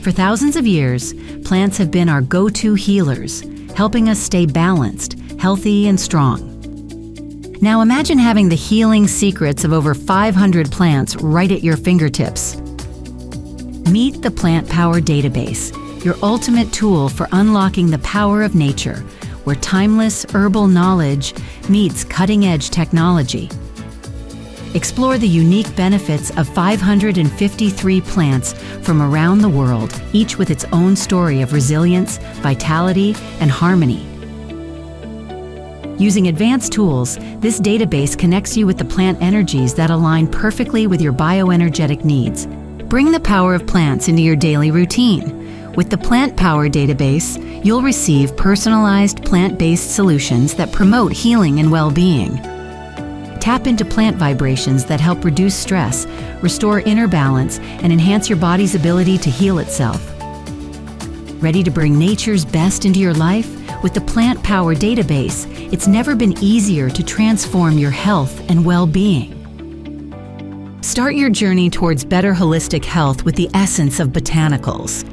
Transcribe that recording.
For thousands of years, plants have been our go-to healers, helping us stay balanced, healthy, and strong. Now imagine having the healing secrets of over 500 plants right at your fingertips. Meet the Plant Power Database, your ultimate tool for unlocking the power of nature, where timeless herbal knowledge meets cutting-edge technology. Explore the unique benefits of 553 plants from around the world, each with its own story of resilience, vitality, and harmony. Using advanced tools, this database connects you with the plant energies that align perfectly with your bioenergetic needs. Bring the power of plants into your daily routine. With the Plant Power Database, you'll receive personalized plant-based solutions that promote healing and well-being. Tap into plant vibrations that help reduce stress, restore inner balance, and enhance your body's ability to heal itself. Ready to bring nature's best into your life? With the Plant Power Database, it's never been easier to transform your health and well-being. Start your journey towards better holistic health with the essence of botanicals.